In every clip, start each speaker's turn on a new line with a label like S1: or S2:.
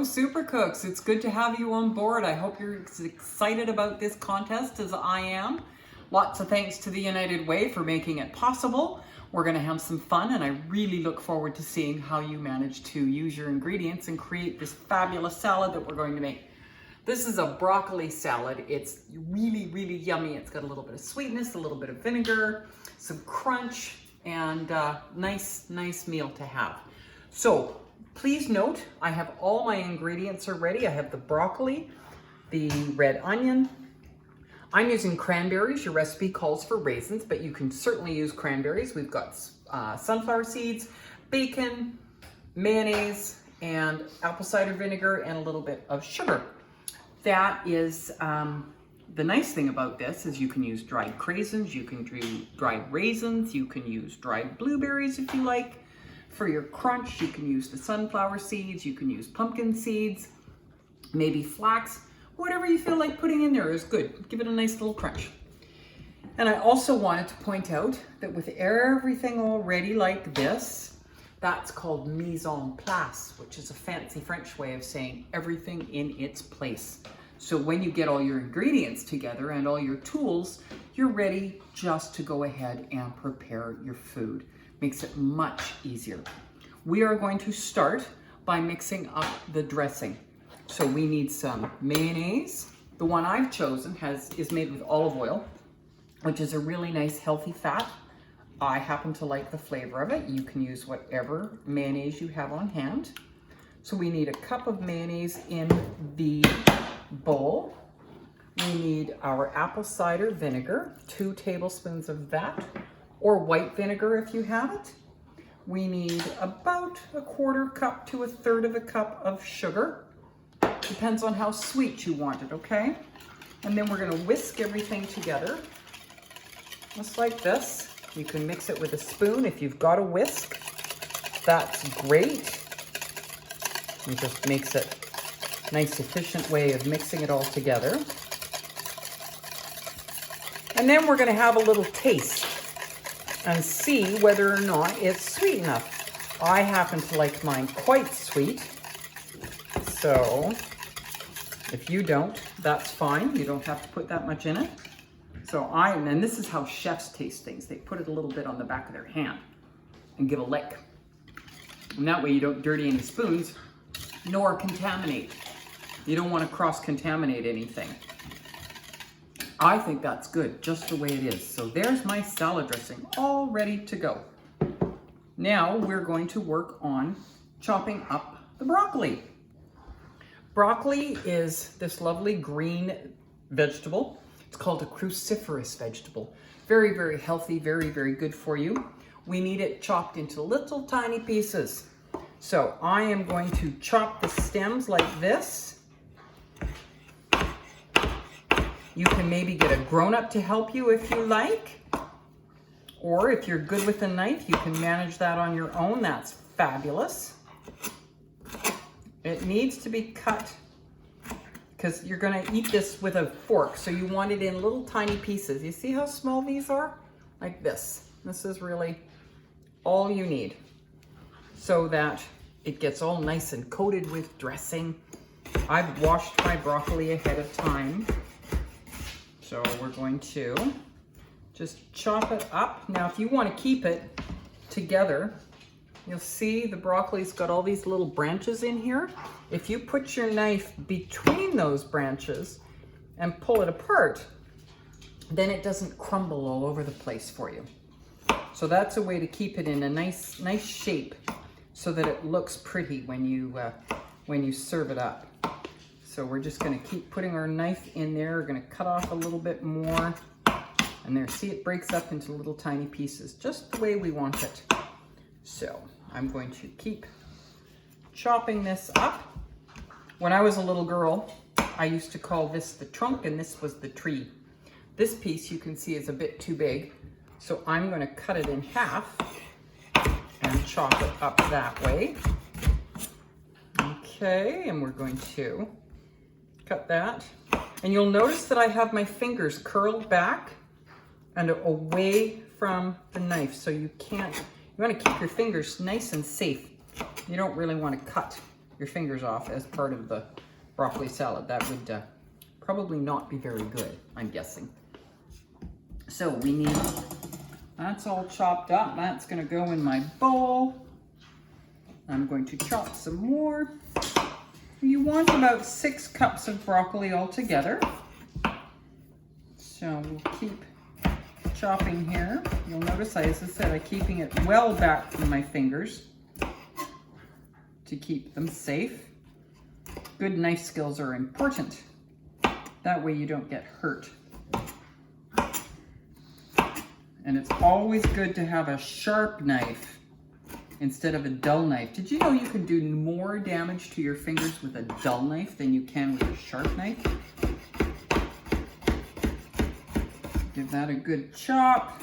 S1: Hello, Super Cooks. It's good to have you on board. I hope you're as excited about this contest as I am. Lots of thanks to the United Way for making it possible. We're going to have some fun, and I really look forward to seeing how you manage to use your ingredients and create this fabulous salad that we're going to make. This is a broccoli salad. It's really, really yummy. It's got a little bit of sweetness, a little bit of vinegar, some crunch, and nice meal to have. So please note, I have all my ingredients are ready. I have the broccoli, the red onion. I'm using cranberries. Your recipe calls for raisins, but you can certainly use cranberries. We've got sunflower seeds, bacon, mayonnaise, and apple cider vinegar, and a little bit of sugar. That is, the nice thing about this is you can use dried craisins, you can do dried raisins, you can use dried blueberries if you like. For your crunch, you can use the sunflower seeds, you can use pumpkin seeds, maybe flax. Whatever you feel like putting in there is good. Give it a nice little crunch. And I also wanted to point out that with everything already like this, that's called mise en place, which is a fancy French way of saying everything in its place. So when you get all your ingredients together and all your tools, you're ready just to go ahead and prepare your food. Makes it much easier. We are going to start by mixing up the dressing. So we need some mayonnaise. The one I've chosen is made with olive oil, which is a really nice healthy fat. I happen to like the flavor of it. You can use whatever mayonnaise you have on hand. So we need a cup of mayonnaise in the bowl. We need our apple cider vinegar, 2 tablespoons of that, or white vinegar if you have it. We need about 1/4 cup to 1/3 of a cup of sugar. Depends on how sweet you want it, okay? And then we're gonna whisk everything together, just like this. You can mix it with a spoon if you've got a whisk. That's great. It just makes it a nice, efficient way of mixing it all together. And then we're gonna have a little taste and see whether or not it's sweet enough. I happen to like mine quite sweet. So if you don't, that's fine. You don't have to put that much in it. So and this is how chefs taste things. They put it a little bit on the back of their hand and give a lick. And that way you don't dirty any spoons nor contaminate. You don't want to cross-contaminate anything. I think that's good, just the way it is. So there's my salad dressing, all ready to go. Now we're going to work on chopping up the broccoli. Broccoli is this lovely green vegetable. It's called a cruciferous vegetable. Very, very healthy, very, very good for you. We need it chopped into little tiny pieces. So I am going to chop the stems like this. You can maybe get a grown-up to help you if you like. Or if you're good with a knife, you can manage that on your own. That's fabulous. It needs to be cut because you're going to eat this with a fork. So you want it in little tiny pieces. You see how small these are? Like this. This is really all you need so that it gets all nice and coated with dressing. I've washed my broccoli ahead of time. So we're going to just chop it up. Now, if you want to keep it together, you'll see the broccoli's got all these little branches in here. If you put your knife between those branches and pull it apart, then it doesn't crumble all over the place for you. So that's a way to keep it in a nice shape so that it looks pretty when you serve it up. So we're just gonna keep putting our knife in there. We're gonna cut off a little bit more. And there, see, it breaks up into little tiny pieces, just the way we want it. So I'm going to keep chopping this up. When I was a little girl, I used to call this the trunk and this was the tree. This piece you can see is a bit too big. So I'm gonna cut it in half and chop it up that way. Okay, and we're going to cut that. And you'll notice that I have my fingers curled back and away from the knife. So you want to keep your fingers nice and safe. You don't really want to cut your fingers off as part of the broccoli salad. That would probably not be very good, I'm guessing. So we need, that's all chopped up. That's gonna go in my bowl. I'm going to chop some more. You want about 6 cups of broccoli altogether. So we'll keep chopping here. You'll notice, as I said, I'm keeping it well back from my fingers to keep them safe. Good knife skills are important. That way you don't get hurt. And it's always good to have a sharp knife instead of a dull knife. Did you know you can do more damage to your fingers with a dull knife than you can with a sharp knife? Give that a good chop.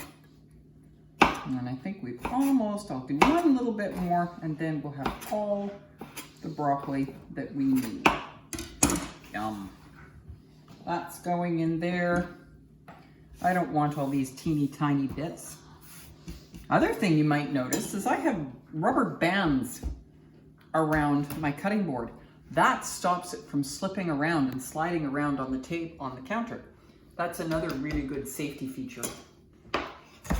S1: And I think we've almost, I'll do one little bit more, and then we'll have all the broccoli that we need. Yum. That's going in there. I don't want all these teeny tiny bits. Other thing you might notice is I have rubber bands around my cutting board. That stops it from slipping around and sliding around on the tape on the counter. That's another really good safety feature,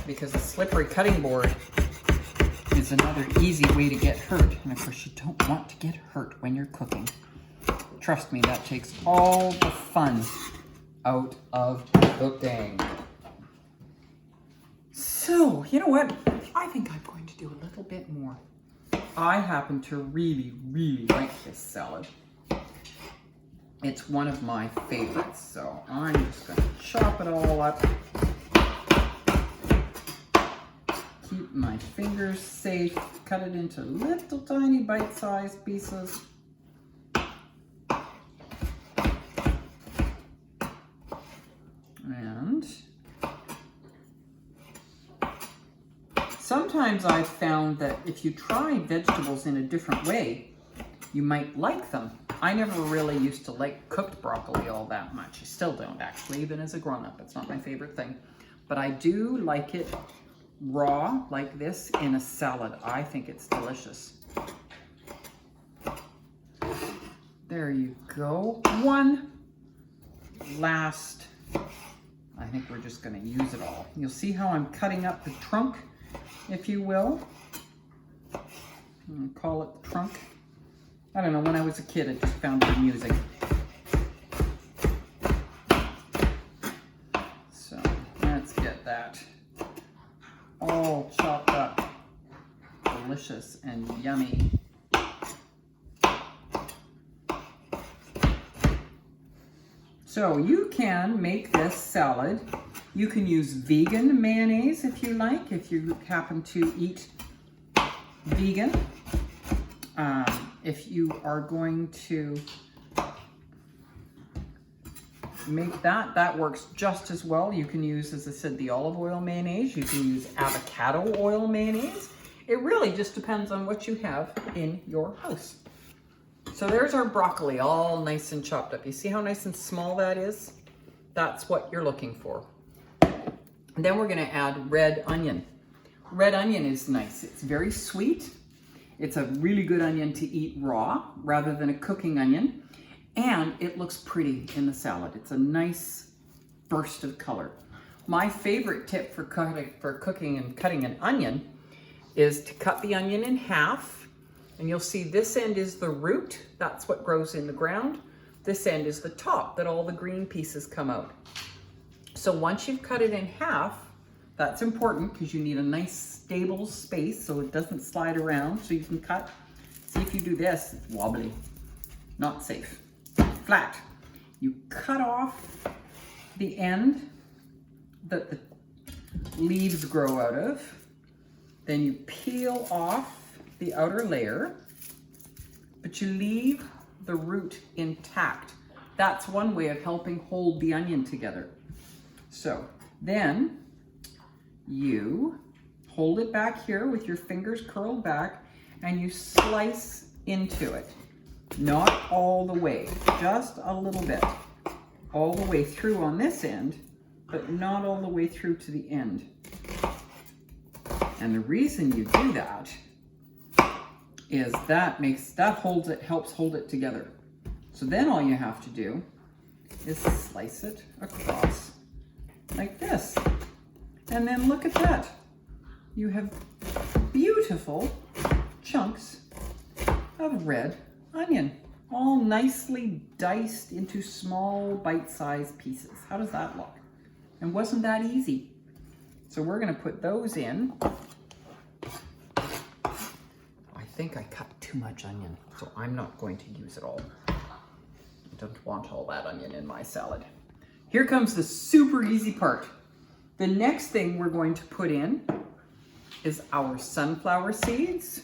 S1: because a slippery cutting board is another easy way to get hurt. And of course you don't want to get hurt when you're cooking. Trust me, that takes all the fun out of cooking. So, you know what? I think I'm going to do a little bit more. I happen to really, really like this salad. It's one of my favorites, so I'm just going to chop it all up. Keep my fingers safe. Cut it into little tiny bite-sized pieces. And sometimes I've found that if you try vegetables in a different way, you might like them. I never really used to like cooked broccoli all that much. I still don't, actually, even as a grown-up. It's not my favorite thing. But I do like it raw, like this, in a salad. I think it's delicious. There you go. One last, I think we're just gonna use it all. You'll see how I'm cutting up the trunk, if you will. I'm gonna call it the trunk. I don't know, when I was a kid, I just found it amusing. So let's get that all chopped up, delicious and yummy. So you can make this salad. You can use vegan mayonnaise if you like, if you happen to eat vegan. If you are going to make that, that works just as well. You can use, as I said, the olive oil mayonnaise. You can use avocado oil mayonnaise. It really just depends on what you have in your house. So there's our broccoli, all nice and chopped up. You see how nice and small that is? That's what you're looking for. And then we're gonna add red onion. Red onion is nice. It's very sweet. It's a really good onion to eat raw rather than a cooking onion. And it looks pretty in the salad. It's a nice burst of color. My favorite tip for cooking and cutting an onion is to cut the onion in half. And you'll see this end is the root. That's what grows in the ground. This end is the top that all the green pieces come out. So once you've cut it in half, that's important because you need a nice stable space so it doesn't slide around, so you can cut. See, if you do this, it's wobbly, not safe. Flat. You cut off the end that the leaves grow out of, then you peel off the outer layer, but you leave the root intact. That's one way of helping hold the onion together. So then you hold it back here with your fingers curled back and you slice into it. Not all the way, just a little bit. All the way through on this end, but not all the way through to the end. And the reason you do that is that helps hold it together. So then all you have to do is slice it across like this. And then look at that. You have beautiful chunks of red onion, all nicely diced into small bite-sized pieces. How does that look? And wasn't that easy? So we're gonna put those in. I think I cut too much onion, so I'm not going to use it all. I don't want all that onion in my salad. Here comes the super easy part. The next thing we're going to put in is our sunflower seeds.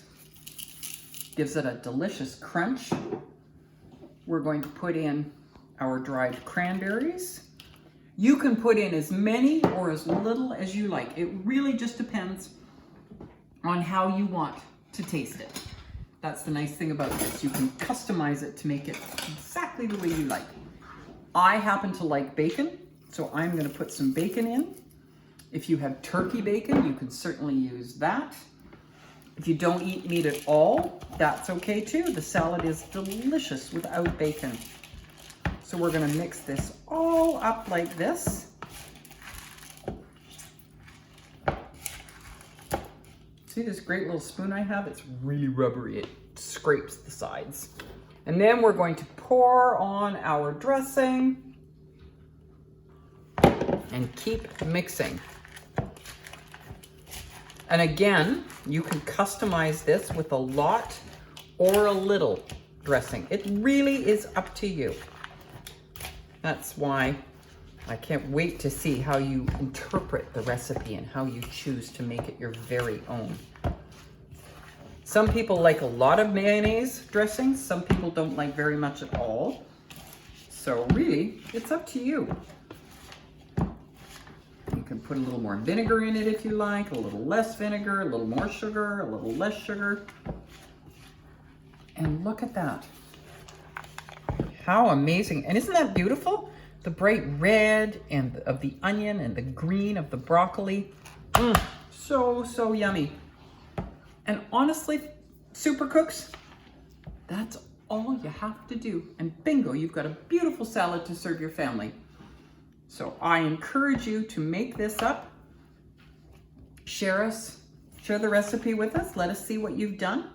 S1: Gives it a delicious crunch. We're going to put in our dried cranberries. You can put in as many or as little as you like. It really just depends on how you want to taste it. That's the nice thing about this. You can customize it to make it exactly the way you like. I happen to like bacon, so I'm going to put some bacon in. If you have turkey bacon, you can certainly use that. If you don't eat meat at all, that's okay too. The salad is delicious without bacon. So we're going to mix this all up like this. See this great little spoon I have? It's really rubbery. It scrapes the sides. And then we're going to pour on our dressing and keep mixing. And again, you can customize this with a lot or a little dressing. It really is up to you. That's why I can't wait to see how you interpret the recipe and how you choose to make it your very own. Some people like a lot of mayonnaise dressing. Some people don't like very much at all. So really, it's up to you. You can put a little more vinegar in it if you like, a little less vinegar, a little more sugar, a little less sugar. And look at that. How amazing. And isn't that beautiful? The bright red and of the onion and the green of the broccoli. So yummy. And honestly, super cooks, that's all you have to do. And bingo, you've got a beautiful salad to serve your family. So I encourage you to make this up. Share the recipe with us. Let us see what you've done.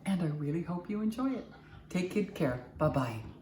S1: And I really hope you enjoy it. Take good care. Bye-bye.